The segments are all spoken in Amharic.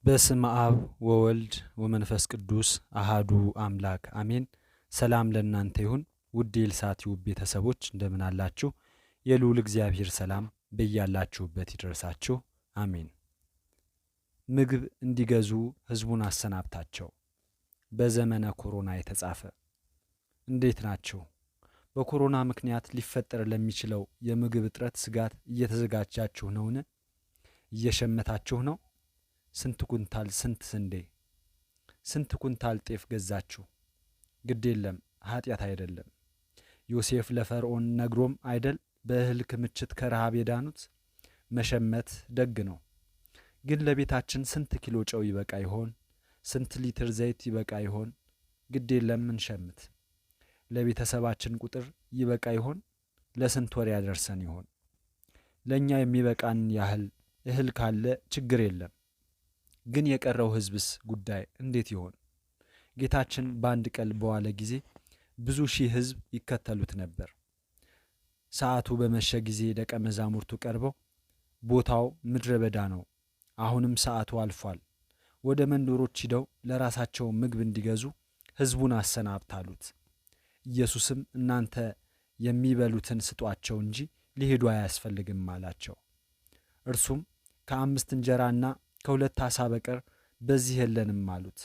በስመ አብ ወወልድ ወመንፈስ ቅዱስ አሃዱ አምላክ አሜን። ሰላም ለእናንተ ይሁን። ውድ የልሳት ቲዩብ ቤተሰቦች እንደምን አላችሁ? የልዑል እግዚአብሔር ሰላም በያላችሁበት ይድረሳችሁ አሜን። ምግብ እንዲገዙ ሕዝቡን አሰናብታቸው። በዘመነ ኮሮና የተጻፈ። እንዴት ናችሁ? በኮሮና ምክንያት ሊፈጠር ለሚችለው የምግብ እጥረት ስጋት እየተዘጋጃችሁ ነውን? እየሸመታችሁ ነው? ስንት ኩንታል ስንት ስንዴ ስንት ኩንታል ጤፍ ገዛችሁ? ግድ የለም ኃጢአት አይደለም። ዮሴፍ ለፈርዖን ነግሮም አይደል በእህል ክምችት ከረሃብ የዳኑት? መሸመት ደግ ነው። ግን ለቤታችን ስንት ኪሎ ጨው ይበቃ ይሆን? ስንት ሊትር ዘይት ይበቃ ይሆን? ግድ የለም እንሸምት። ለቤተሰባችን ቁጥር ይበቃ ይሆን? ለስንት ወር ያደርሰን ይሆን? ለእኛ የሚበቃን ያህል እህል ካለ ችግር የለም። ግን የቀረው ሕዝብስ ጉዳይ እንዴት ይሆን? ጌታችን በአንድ ቀን በዋለ ጊዜ ብዙ ሺህ ሕዝብ ይከተሉት ነበር። ሰዓቱ በመሸ ጊዜ ደቀ መዛሙርቱ ቀርበው ቦታው ምድረ በዳ ነው፣ አሁንም ሰዓቱ አልፏል፣ ወደ መንደሮች ሂደው ለራሳቸው ምግብ እንዲገዙ ሕዝቡን አሰናብታሉት። ኢየሱስም እናንተ የሚበሉትን ስጧቸው እንጂ ሊሄዱ አያስፈልግም አላቸው። እርሱም ከ5 እንጀራና ከ2 ዓሣ በቀር በዚህ የለንም አሉት።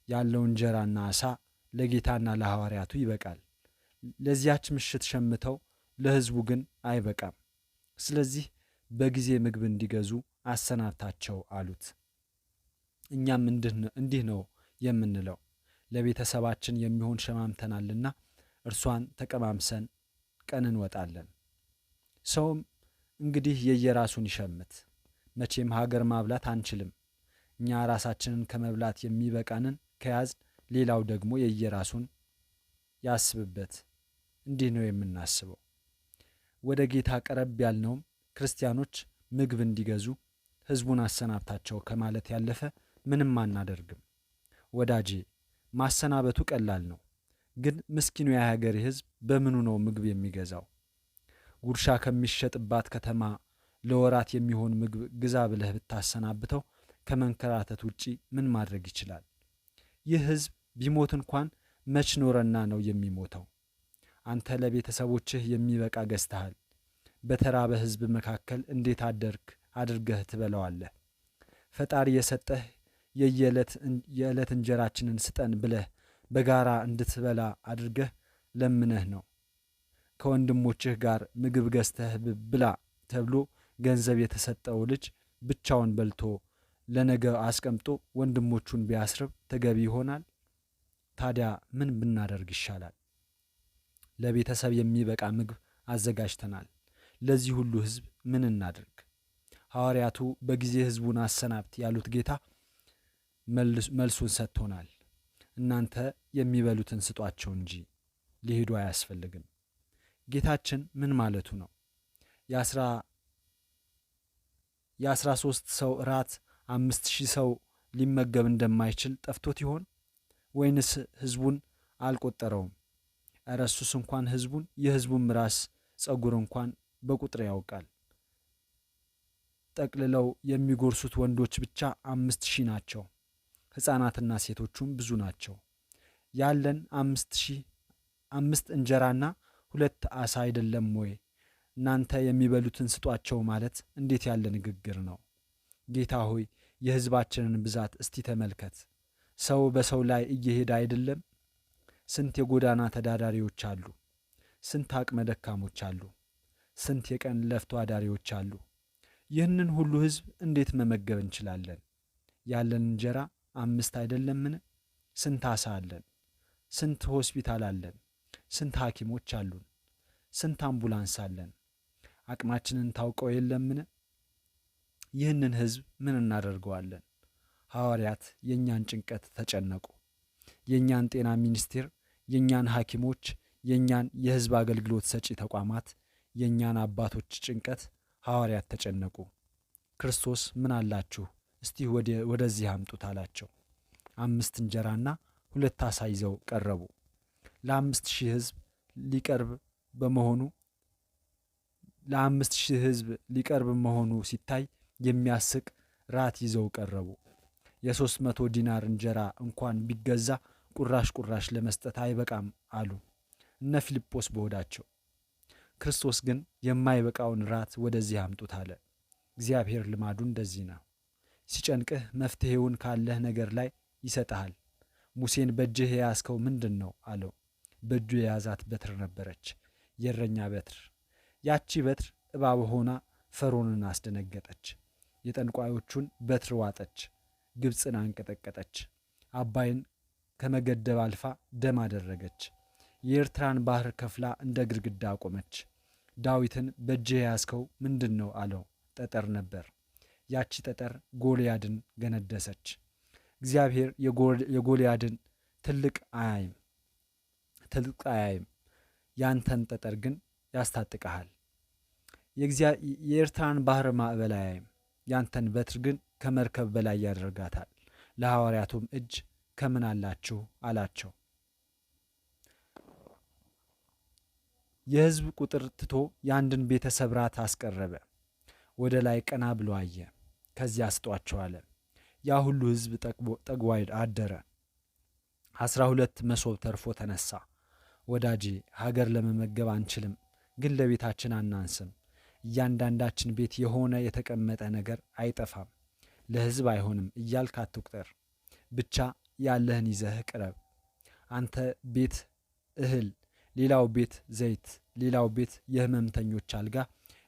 ያለው እንጀራና ዓሣ ለጌታና ለሐዋርያቱ ይበቃል። ለዚያች ምሽት ሸምተው ለሕዝቡ ግን አይበቃም። ስለዚህ በጊዜ ምግብ እንዲገዙ አሰናብታቸው አሉት። እኛም እንዲህ ነው የምንለው። ለቤተሰባችን የሚሆን ሸማምተናልና እርሷን ተቀማምሰን ቀን እንወጣለን። ሰውም እንግዲህ የየራሱን ይሸምት። መቼም ሀገር ማብላት አንችልም። እኛ ራሳችንን ከመብላት የሚበቃንን ከያዝን ሌላው ደግሞ የየራሱን ያስብበት። እንዲህ ነው የምናስበው። ወደ ጌታ ቀረብ ያልነውም ክርስቲያኖች ምግብ እንዲገዙ ሕዝቡን አሰናብታቸው ከማለት ያለፈ ምንም አናደርግም። ወዳጄ ማሰናበቱ ቀላል ነው። ግን ምስኪኑ የሀገሬ ሕዝብ በምኑ ነው ምግብ የሚገዛው? ጉርሻ ከሚሸጥባት ከተማ ለወራት የሚሆን ምግብ ግዛ ብለህ ብታሰናብተው ከመንከራተት ውጪ ምን ማድረግ ይችላል? ይህ ሕዝብ ቢሞት እንኳን መች ኖረና ነው የሚሞተው? አንተ ለቤተሰቦችህ የሚበቃ ገዝተሃል። በተራበ ሕዝብ መካከል እንዴት አድርገህ ትበላዋለህ? ፈጣሪ የሰጠህ የዕለት እንጀራችንን ስጠን ብለህ በጋራ እንድትበላ አድርገህ ለምነህ ነው። ከወንድሞችህ ጋር ምግብ ገዝተህ ብላ ተብሎ ገንዘብ የተሰጠው ልጅ ብቻውን በልቶ ለነገ አስቀምጦ ወንድሞቹን ቢያስርብ ተገቢ ይሆናል? ታዲያ ምን ብናደርግ ይሻላል? ለቤተሰብ የሚበቃ ምግብ አዘጋጅተናል። ለዚህ ሁሉ ሕዝብ ምን እናድርግ? ሐዋርያቱ በጊዜ ሕዝቡን አሰናብት ያሉት ጌታ መልሱን ሰጥቶናል። እናንተ የሚበሉትን ስጧቸው እንጂ ሊሄዱ አያስፈልግም። ጌታችን ምን ማለቱ ነው? የ13 ሰው እራት 5000 ሰው ሊመገብ እንደማይችል ጠፍቶት ይሆን? ወይንስ ሕዝቡን አልቆጠረውም? እረ እሱስ እንኳን ሕዝቡን የሕዝቡን ራስ ጸጉር እንኳን በቁጥር ያውቃል። ጠቅልለው የሚጎርሱት ወንዶች ብቻ 5000 ናቸው። ሕፃናትና ሴቶቹም ብዙ ናቸው። ያለን 5 እንጀራና 2 ዓሣ አይደለም ወይ? እናንተ የሚበሉትን ስጧቸው ማለት እንዴት ያለ ንግግር ነው? ጌታ ሆይ የሕዝባችንን ብዛት እስቲ ተመልከት። ሰው በሰው ላይ እየሄደ አይደለም? ስንት የጎዳና ተዳዳሪዎች አሉ። ስንት አቅመ ደካሞች አሉ። ስንት የቀን ለፍቶ አዳሪዎች አሉ። ይህንን ሁሉ ሕዝብ እንዴት መመገብ እንችላለን? ያለን እንጀራ 5 አይደለምን? ስንት ዓሣ አለን? ስንት ሆስፒታል አለን? ስንት ሐኪሞች አሉን? ስንት አምቡላንስ አለን? አቅማችንን ታውቀው የለምን? ይህንን ሕዝብ ምን እናደርገዋለን? ሐዋርያት የእኛን ጭንቀት ተጨነቁ። የእኛን ጤና ሚኒስቴር፣ የእኛን ሐኪሞች፣ የእኛን የሕዝብ አገልግሎት ሰጪ ተቋማት፣ የእኛን አባቶች ጭንቀት ሐዋርያት ተጨነቁ። ክርስቶስ ምን አላችሁ? እስቲ ወደዚህ አምጡት አላቸው። 5 እንጀራና 2 ዓሣ ይዘው ቀረቡ። ለ5000 ሕዝብ ሊቀርብ መሆኑ ሲታይ የሚያስቅ ራት ይዘው ቀረቡ። የ300 ዲናር እንጀራ እንኳን ቢገዛ ቁራሽ ቁራሽ ለመስጠት አይበቃም አሉ እነ ፊልጶስ በሆዳቸው። ክርስቶስ ግን የማይበቃውን ራት ወደዚህ አምጡት አለ። እግዚአብሔር ልማዱ እንደዚህ ነው። ሲጨንቅህ መፍትሔውን ካለህ ነገር ላይ ይሰጥሃል። ሙሴን በእጅህ የያዝከው ምንድን ነው አለው። በእጁ የያዛት በትር ነበረች፣ የእረኛ በትር። ያቺ በትር እባብ ሆና ፈርዖንን አስደነገጠች። የጠንቋዮቹን በትር ዋጠች፣ ግብፅን አንቀጠቀጠች። አባይን ከመገደብ አልፋ ደም አደረገች። የኤርትራን ባህር ከፍላ እንደ ግድግዳ አቆመች። ዳዊትን በእጅህ የያዝከው ምንድን ነው አለው። ጠጠር ነበር። ያቺ ጠጠር ጎልያድን ገነደሰች። እግዚአብሔር የጎልያድን ትልቅ አያይም፣ ያንተን ጠጠር ግን ያስታጥቀሃል። የኤርትራን ባህር ማዕበል አያይም፣ ያንተን በትር ግን ከመርከብ በላይ ያደርጋታል። ለሐዋርያቱም እጅ ከምን አላችሁ አላቸው። የሕዝብ ቁጥር ትቶ የአንድን ቤተሰብ ራት አስቀረበ። ወደ ላይ ቀና ብሎ አየ። ከዚያ ስጧቸው አለ። ያ ሁሉ ሕዝብ ጠግቦ አደረ። 12 መሶብ ተርፎ ተነሳ። ወዳጄ ሀገር ለመመገብ አንችልም፣ ግን ለቤታችን አናንስም። እያንዳንዳችን ቤት የሆነ የተቀመጠ ነገር አይጠፋም። ለሕዝብ አይሆንም እያልክ አትቁጠር። ብቻ ያለህን ይዘህ ቅረብ። አንተ ቤት እህል፣ ሌላው ቤት ዘይት፣ ሌላው ቤት የህመምተኞች አልጋ፣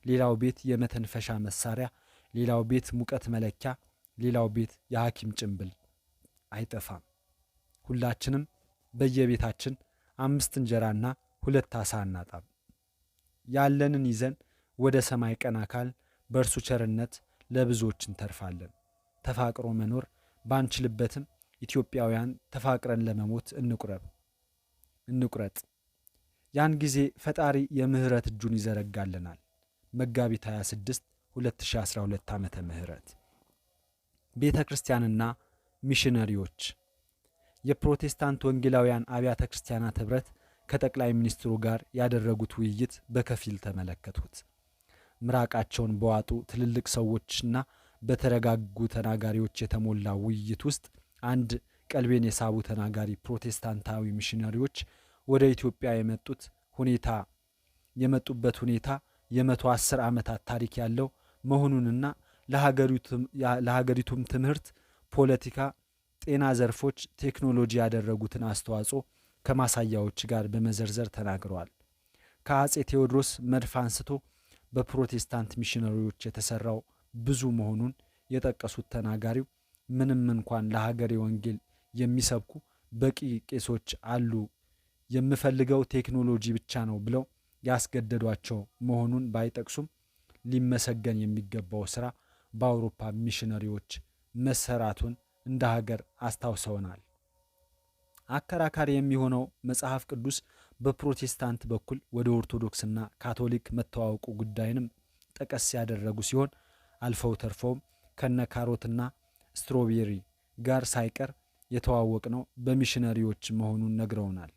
ሌላው ቤት የመተንፈሻ መሳሪያ፣ ሌላው ቤት ሙቀት መለኪያ፣ ሌላው ቤት የሐኪም ጭንብል አይጠፋም። ሁላችንም በየቤታችን 5 እንጀራና 2 ዓሣ አናጣም። ያለንን ይዘን ወደ ሰማይ ቀና ካል በእርሱ ቸርነት ለብዙዎች እንተርፋለን። ተፋቅሮ መኖር ባንችልበትም ኢትዮጵያውያን ተፋቅረን ለመሞት እንቁረጥ። ያን ጊዜ ፈጣሪ የምህረት እጁን ይዘረጋልናል። መጋቢት 26 2012 ዓመተ ምህረት ቤተ ክርስቲያንና ሚሽነሪዎች። የፕሮቴስታንት ወንጌላውያን አብያተ ክርስቲያናት ኅብረት ከጠቅላይ ሚኒስትሩ ጋር ያደረጉት ውይይት በከፊል ተመለከቱት። ምራቃቸውን በዋጡ ትልልቅ ሰዎችና በተረጋጉ ተናጋሪዎች የተሞላ ውይይት ውስጥ አንድ ቀልቤን የሳቡ ተናጋሪ ፕሮቴስታንታዊ ሚሽነሪዎች ወደ ኢትዮጵያ የመጡበት ሁኔታ የ110 ዓመታት ታሪክ ያለው መሆኑንና ለሀገሪቱም ትምህርት፣ ፖለቲካ፣ ጤና ዘርፎች ቴክኖሎጂ ያደረጉትን አስተዋጽኦ ከማሳያዎች ጋር በመዘርዘር ተናግረዋል። ከአጼ ቴዎድሮስ መድፍ አንስቶ በፕሮቴስታንት ሚሽነሪዎች የተሰራው ብዙ መሆኑን የጠቀሱት ተናጋሪው ምንም እንኳን ለሀገሬ ወንጌል የሚሰብኩ በቂ ቄሶች አሉ፣ የምፈልገው ቴክኖሎጂ ብቻ ነው ብለው ያስገደዷቸው መሆኑን ባይጠቅሱም ሊመሰገን የሚገባው ስራ በአውሮፓ ሚሽነሪዎች መሰራቱን እንደ ሀገር አስታውሰውናል። አከራካሪ የሚሆነው መጽሐፍ ቅዱስ በፕሮቴስታንት በኩል ወደ ኦርቶዶክስና ካቶሊክ መተዋወቁ ጉዳይንም ጠቀስ ያደረጉ ሲሆን አልፈው ተርፈውም ከነ ካሮትና ስትሮቤሪ ጋር ሳይቀር የተዋወቅ ነው በሚሽነሪዎች መሆኑን ነግረውናል።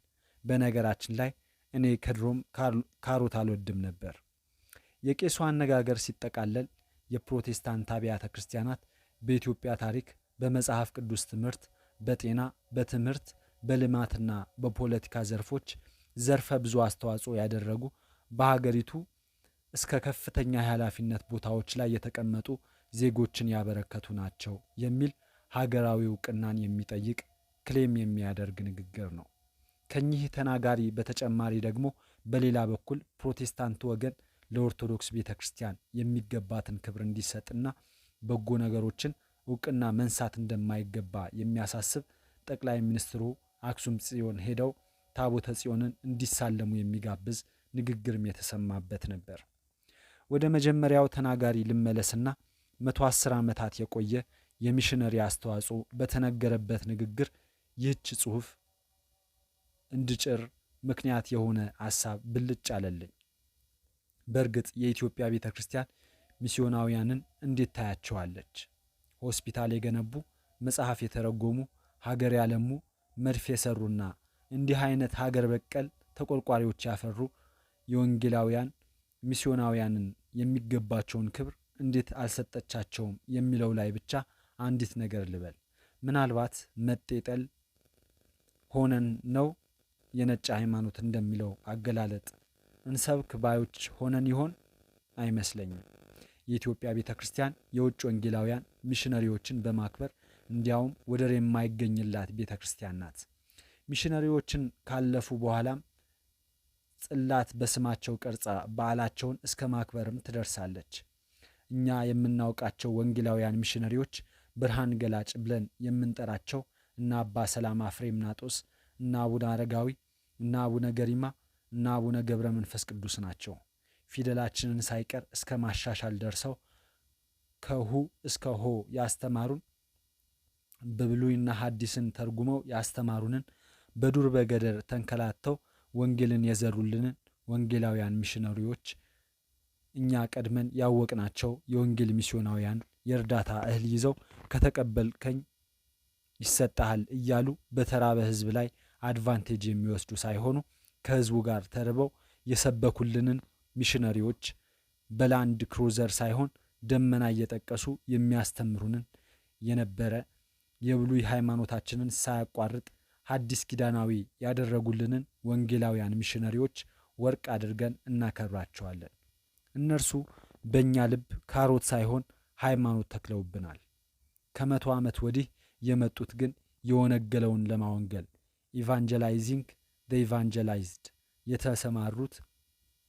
በነገራችን ላይ እኔ ከድሮም ካሮት አልወድም ነበር። የቄሱ አነጋገር ሲጠቃለል የፕሮቴስታንት አብያተ ክርስቲያናት በኢትዮጵያ ታሪክ፣ በመጽሐፍ ቅዱስ ትምህርት፣ በጤና፣ በትምህርት፣ በልማትና በፖለቲካ ዘርፎች ዘርፈ ብዙ አስተዋጽኦ ያደረጉ በሀገሪቱ እስከ ከፍተኛ የኃላፊነት ቦታዎች ላይ የተቀመጡ ዜጎችን ያበረከቱ ናቸው የሚል ሀገራዊ እውቅናን የሚጠይቅ ክሌም የሚያደርግ ንግግር ነው። ከኚህ ተናጋሪ በተጨማሪ ደግሞ በሌላ በኩል ፕሮቴስታንት ወገን ለኦርቶዶክስ ቤተ ክርስቲያን የሚገባትን ክብር እንዲሰጥና በጎ ነገሮችን እውቅና መንሳት እንደማይገባ የሚያሳስብ ጠቅላይ ሚኒስትሩ አክሱም ጽዮን ሄደው ታቦተ ጽዮንን እንዲሳለሙ የሚጋብዝ ንግግርም የተሰማበት ነበር። ወደ መጀመሪያው ተናጋሪ ልመለስና 110 ዓመታት የቆየ የሚሽነሪ አስተዋጽኦ በተነገረበት ንግግር ይህች ጽሑፍ እንድጭር ምክንያት የሆነ ሐሳብ ብልጭ አለልኝ። በእርግጥ የኢትዮጵያ ቤተ ክርስቲያን ሚስዮናውያንን እንዴት ታያቸዋለች? ሆስፒታል የገነቡ፣ መጽሐፍ የተረጎሙ፣ ሀገር ያለሙ፣ መድፍ የሰሩና እንዲህ አይነት ሀገር በቀል ተቆርቋሪዎች ያፈሩ የወንጌላውያን ሚስዮናውያንን የሚገባቸውን ክብር እንዴት አልሰጠቻቸውም የሚለው ላይ ብቻ አንዲት ነገር ልበል። ምናልባት መጤጠል ሆነን ነው የነጭ ሃይማኖት እንደሚለው አገላለጥ እንሰብክ ባዮች ሆነን ይሆን? አይመስለኝም። የኢትዮጵያ ቤተ ክርስቲያን የውጭ ወንጌላውያን ሚሽነሪዎችን በማክበር እንዲያውም ወደር የማይገኝላት ቤተ ክርስቲያን ናት። ሚሽነሪዎችን ካለፉ በኋላም ጽላት በስማቸው ቀርጻ በዓላቸውን እስከ ማክበርም ትደርሳለች። እኛ የምናውቃቸው ወንጌላውያን ሚሽነሪዎች ብርሃን ገላጭ ብለን የምንጠራቸው እና አባ ሰላማ ፍሬምናጦስ እና አቡነ አረጋዊ እና አቡነ ገሪማ እና አቡነ ገብረ መንፈስ ቅዱስ ናቸው። ፊደላችንን ሳይቀር እስከ ማሻሻል ደርሰው ከሁ እስከ ሆ ያስተማሩን፣ በብሉይና ሐዲስን ተርጉመው ያስተማሩንን፣ በዱር በገደር ተንከላተው ወንጌልን የዘሩልንን ወንጌላውያን ሚሽነሪዎች እኛ ቀድመን ያወቅናቸው የወንጌል ሚስዮናውያን የእርዳታ እህል ይዘው ከተቀበልከኝ ይሰጣሃል እያሉ በተራበ ሕዝብ ላይ አድቫንቴጅ የሚወስዱ ሳይሆኑ ከሕዝቡ ጋር ተርበው የሰበኩልንን ሚሽነሪዎች በላንድ ክሩዘር ሳይሆን ደመና እየጠቀሱ የሚያስተምሩንን የነበረ የብሉይ ሃይማኖታችንን ሳያቋርጥ ሐዲስ ኪዳናዊ ያደረጉልንን ወንጌላውያን ሚሽነሪዎች ወርቅ አድርገን እናከብራቸዋለን። እነርሱ በእኛ ልብ ካሮት ሳይሆን ሃይማኖት ተክለውብናል። ከ100 ዓመት ወዲህ የመጡት ግን የወነገለውን ለማወንገል ኢቫንጀላይዚንግ ዘ ኢቫንጀላይዝድ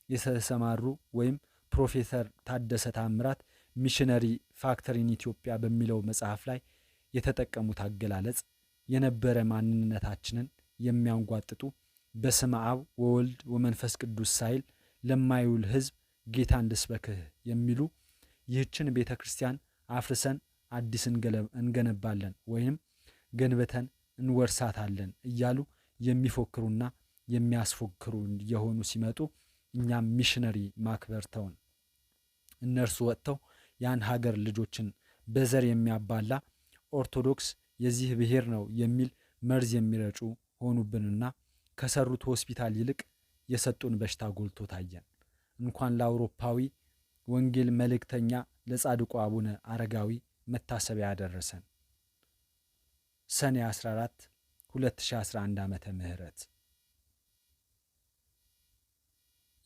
የተሰማሩ ወይም ፕሮፌሰር ታደሰ ታምራት ሚሽነሪ ፋክተር ኢን ኢትዮጵያ በሚለው መጽሐፍ ላይ የተጠቀሙት አገላለጽ የነበረ ማንነታችንን የሚያንጓጥጡ በስመ አብ ወወልድ ወመንፈስ ቅዱስ ሳይል ለማይውል ሕዝብ ጌታን ልስበክህ የሚሉ ይህችን ቤተ ክርስቲያን አፍርሰን አዲስ እንገነባለን ወይም ገንብተን እንወርሳታለን እያሉ የሚፎክሩና የሚያስፎክሩ የሆኑ ሲመጡ እኛም ሚሽነሪ ማክበር ተውን። እነርሱ ወጥተው ያን ሀገር ልጆችን በዘር የሚያባላ ኦርቶዶክስ የዚህ ብሔር ነው የሚል መርዝ የሚረጩ ሆኑብንና ከሰሩት ሆስፒታል ይልቅ የሰጡን በሽታ ጎልቶ ታየን። እንኳን ለአውሮፓዊ ወንጌል መልእክተኛ ለጻድቁ አቡነ አረጋዊ መታሰቢያ ያደረሰን። ሰኔ 14 2011 ዓመተ ምህረት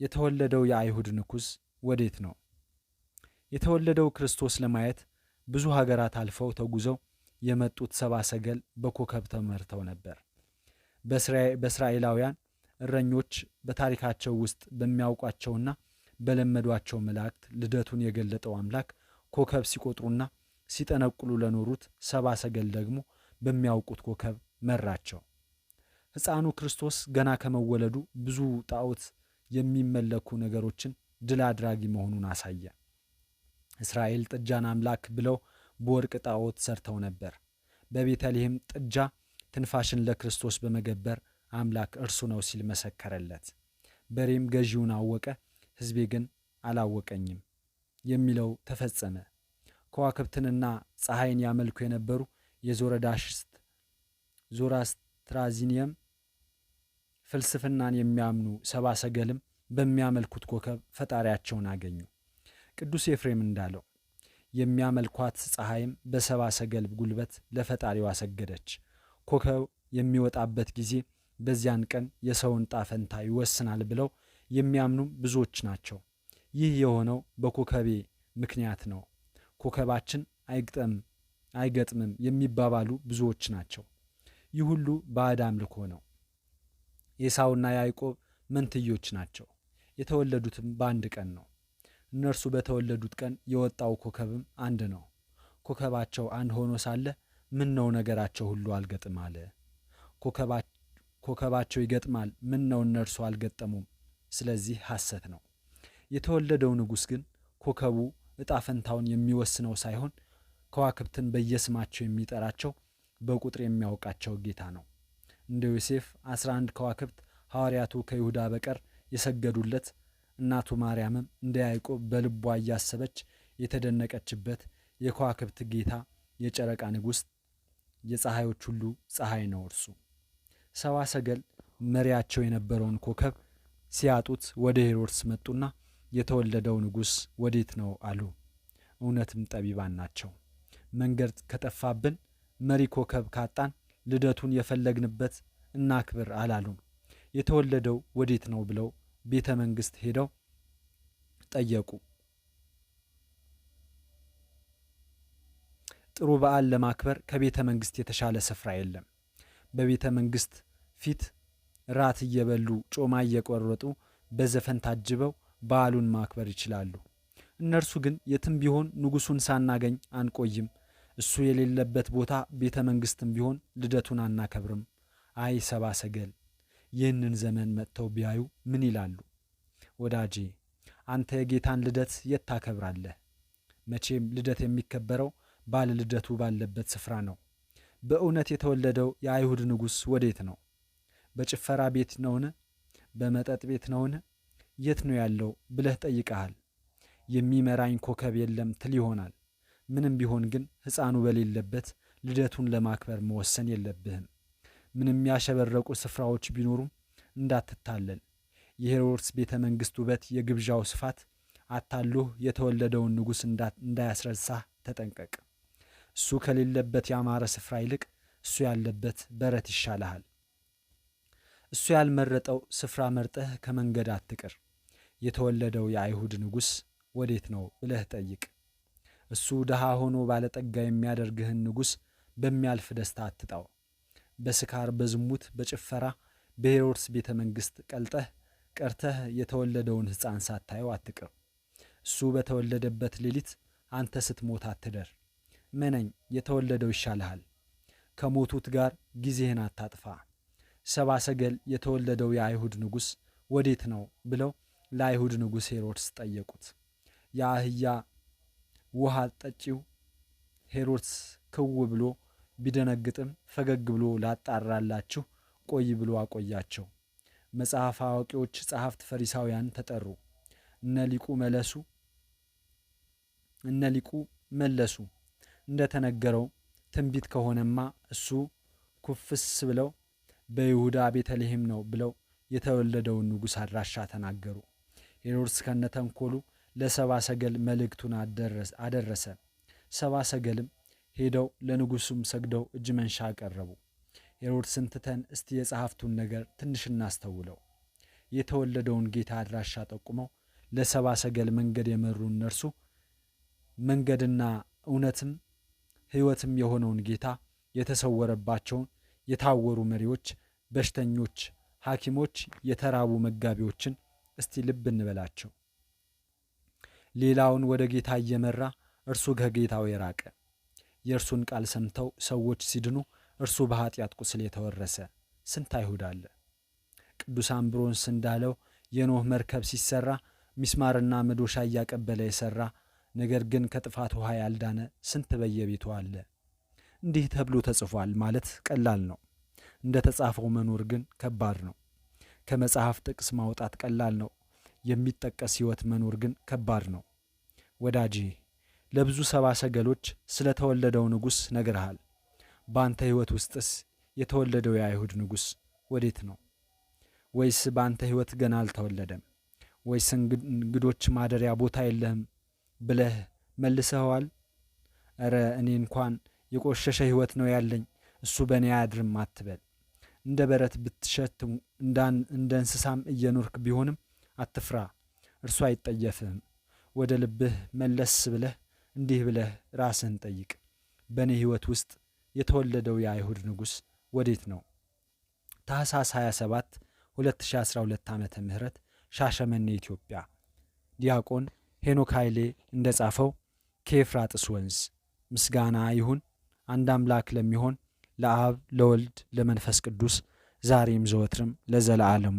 የተወለደው የአይሁድ ንጉሥ ወዴት ነው? የተወለደው ክርስቶስ ለማየት ብዙ ሀገራት አልፈው ተጉዘው የመጡት ሰብአ ሰገል በኮከብ ተመርተው ነበር። በእስራኤላውያን እረኞች በታሪካቸው ውስጥ በሚያውቋቸውና በለመዷቸው መላእክት ልደቱን የገለጠው አምላክ ኮከብ ሲቆጥሩና ሲጠነቁሉ ለኖሩት ሰብአ ሰገል ደግሞ በሚያውቁት ኮከብ መራቸው። ሕፃኑ ክርስቶስ ገና ከመወለዱ ብዙ ጣዖት የሚመለኩ ነገሮችን ድል አድራጊ መሆኑን አሳየ። እስራኤል ጥጃን አምላክ ብለው በወርቅ ጣዖት ሰርተው ነበር። በቤተልሔም ጥጃ ትንፋሽን ለክርስቶስ በመገበር አምላክ እርሱ ነው ሲል መሰከረለት። በሬም ገዢውን አወቀ፣ ሕዝቤ ግን አላወቀኝም የሚለው ተፈጸመ። ከዋክብትንና ፀሐይን ያመልኩ የነበሩ ዞራስትራዚኒየም ፍልስፍናን የሚያምኑ ሰብአ ሰገልም በሚያመልኩት ኮከብ ፈጣሪያቸውን አገኙ። ቅዱስ ኤፍሬም እንዳለው የሚያመልኳት ፀሐይም በሰብአ ሰገል ጉልበት ለፈጣሪዋ ሰገደች። ኮከብ የሚወጣበት ጊዜ በዚያን ቀን የሰውን ዕጣ ፈንታ ይወስናል ብለው የሚያምኑም ብዙዎች ናቸው። ይህ የሆነው በኮከቤ ምክንያት ነው። ኮከባችን አይገጥምም የሚባባሉ ብዙዎች ናቸው። ይህ ሁሉ ባዕድ አምልኮ ነው። ኤሳውና ያዕቆብ መንትዮች ናቸው። የተወለዱትም በአንድ ቀን ነው። እነርሱ በተወለዱት ቀን የወጣው ኮከብም አንድ ነው። ኮከባቸው አንድ ሆኖ ሳለ ምን ነው ነገራቸው ሁሉ አልገጥም አለ? ኮከባቸው ይገጥማል፣ ምን ነው እነርሱ አልገጠሙም? ስለዚህ ሐሰት ነው። የተወለደው ንጉሥ ግን ኮከቡ ዕጣ ፈንታውን የሚወስነው ሳይሆን ከዋክብትን በየስማቸው የሚጠራቸው በቁጥር የሚያውቃቸው ጌታ ነው። እንደ ዮሴፍ 11 ከዋክብት ሐዋርያቱ ከይሁዳ በቀር የሰገዱለት፣ እናቱ ማርያምም እንደ ያዕቆብ በልቧ እያሰበች የተደነቀችበት የከዋክብት ጌታ የጨረቃ ንጉሥ የፀሐዮች ሁሉ ፀሐይ ነው እርሱ። ሰብአ ሰገል መሪያቸው የነበረውን ኮከብ ሲያጡት ወደ ሄሮድስ መጡና የተወለደው ንጉሥ ወዴት ነው አሉ። እውነትም ጠቢባን ናቸው። መንገድ ከጠፋብን መሪ ኮከብ ካጣን ልደቱን የፈለግንበት እናክብር አላሉም። የተወለደው ወዴት ነው ብለው ቤተ መንግሥት ሄደው ጠየቁ። ጥሩ በዓል ለማክበር ከቤተ መንግሥት የተሻለ ስፍራ የለም። በቤተ መንግሥት ፊት ራት እየበሉ ጮማ እየቆረጡ በዘፈን ታጅበው በዓሉን ማክበር ይችላሉ። እነርሱ ግን የትም ቢሆን ንጉሡን ሳናገኝ አንቆይም፣ እሱ የሌለበት ቦታ ቤተ መንግሥትም ቢሆን ልደቱን አናከብርም። አይ ሰብአ ሰገል ይህንን ዘመን መጥተው ቢያዩ ምን ይላሉ? ወዳጄ አንተ የጌታን ልደት የት ታከብራለህ? መቼም ልደት የሚከበረው ባለ ልደቱ ባለበት ስፍራ ነው። በእውነት የተወለደው የአይሁድ ንጉሥ ወዴት ነው? በጭፈራ ቤት ነውን? በመጠጥ ቤት ነውን? የት ነው ያለው ብለህ ጠይቀሃል። የሚመራኝ ኮከብ የለም ትል ይሆናል። ምንም ቢሆን ግን ሕፃኑ በሌለበት ልደቱን ለማክበር መወሰን የለብህም። ምንም ያሸበረቁ ስፍራዎች ቢኖሩም እንዳትታለል። የሄሮድስ ቤተ መንግሥት ውበት፣ የግብዣው ስፋት አታሎህ የተወለደውን ንጉሥ እንዳያስረሳህ ተጠንቀቅ። እሱ ከሌለበት ያማረ ስፍራ ይልቅ እሱ ያለበት በረት ይሻልሃል። እሱ ያልመረጠው ስፍራ መርጠህ ከመንገድ አትቅር። የተወለደው የአይሁድ ንጉሥ ወዴት ነው ብለህ ጠይቅ። እሱ ድሃ ሆኖ ባለጠጋ የሚያደርግህን ንጉሥ በሚያልፍ ደስታ አትጣው። በስካር፣ በዝሙት፣ በጭፈራ በሄሮድስ ቤተ መንግሥት ቀርተህ የተወለደውን ሕፃን ሳታየው አትቅር። እሱ በተወለደበት ሌሊት አንተ ስትሞት አትደር። መነኝ፣ የተወለደው ይሻልሃል። ከሞቱት ጋር ጊዜህን አታጥፋ። ሰብአ ሰገል የተወለደው የአይሁድ ንጉሥ ወዴት ነው ብለው ለአይሁድ ንጉሥ ሄሮድስ ጠየቁት። የአህያ ውሃ ጠጪው ሄሮድስ ክው ብሎ ቢደነግጥም ፈገግ ብሎ ላጣራላችሁ ቆይ ብሎ አቆያቸው። መጽሐፍ አዋቂዎች ጸሐፍት ፈሪሳውያን ተጠሩ። እነ ሊቁ መለሱ እንደተነገረው ትንቢት ከሆነማ እሱ ኩፍስ ብለው በይሁዳ ቤተልሔም ነው ብለው የተወለደውን ንጉሥ አድራሻ ተናገሩ። ሄሮድስ ከነተንኮሉ ለሰብአ ሰገል መልእክቱን አደረሰ። ሰብአ ሰገልም ሄደው ለንጉሡም ሰግደው እጅ መንሻ አቀረቡ። ሄሮድስን ትተን እስቲ የጸሐፍቱን ነገር ትንሽ እናስተውለው። የተወለደውን ጌታ አድራሻ ጠቁመው ለሰብአ ሰገል መንገድ የመሩ እነርሱ መንገድና እውነትም ሕይወትም የሆነውን ጌታ የተሰወረባቸውን የታወሩ መሪዎች፣ በሽተኞች ሐኪሞች፣ የተራቡ መጋቢዎችን እስቲ ልብ እንበላቸው። ሌላውን ወደ ጌታ እየመራ እርሱ ከጌታው የራቀ፣ የእርሱን ቃል ሰምተው ሰዎች ሲድኑ እርሱ በኃጢአት ቁስል የተወረሰ ስንት አይሁድ አለ። ቅዱስ አምብሮንስ እንዳለው የኖህ መርከብ ሲሰራ ሚስማርና መዶሻ እያቀበለ የሰራ ነገር ግን ከጥፋት ውሃ ያልዳነ ስንት በየቤቱ አለ። እንዲህ ተብሎ ተጽፏል ማለት ቀላል ነው። እንደ ተጻፈው መኖር ግን ከባድ ነው። ከመጽሐፍ ጥቅስ ማውጣት ቀላል ነው። የሚጠቀስ ሕይወት መኖር ግን ከባድ ነው። ወዳጄ ለብዙ ሰብአ ሰገሎች ስለተወለደው ንጉሥ ነግረሃል። በአንተ ሕይወት ውስጥስ የተወለደው የአይሁድ ንጉሥ ወዴት ነው? ወይስ በአንተ ሕይወት ገና አልተወለደም? ወይስ እንግዶች ማደሪያ ቦታ የለህም ብለህ መልሰኸዋል? እረ እኔ እንኳን የቆሸሸ ሕይወት ነው ያለኝ፣ እሱ በእኔ አያድርም አትበል። እንደ በረት ብትሸት እንደ እንስሳም እየኖርክ ቢሆንም አትፍራ፣ እርሱ አይጠየፍህም። ወደ ልብህ መለስ ብለህ እንዲህ ብለህ ራስህን ጠይቅ። በእኔ ሕይወት ውስጥ የተወለደው የአይሁድ ንጉሥ ወዴት ነው? ታኅሳስ 27 2012 ዓመተ ምህረት ሻሸመኔ ኢትዮጵያ። ዲያቆን ሄኖክ ኃይሌ እንደ ጻፈው ከኤፍራጥስ ወንዝ። ምስጋና ይሁን አንድ አምላክ ለሚሆን ለአብ ለወልድ ለመንፈስ ቅዱስ ዛሬም ዘወትርም ለዘለዓለሙ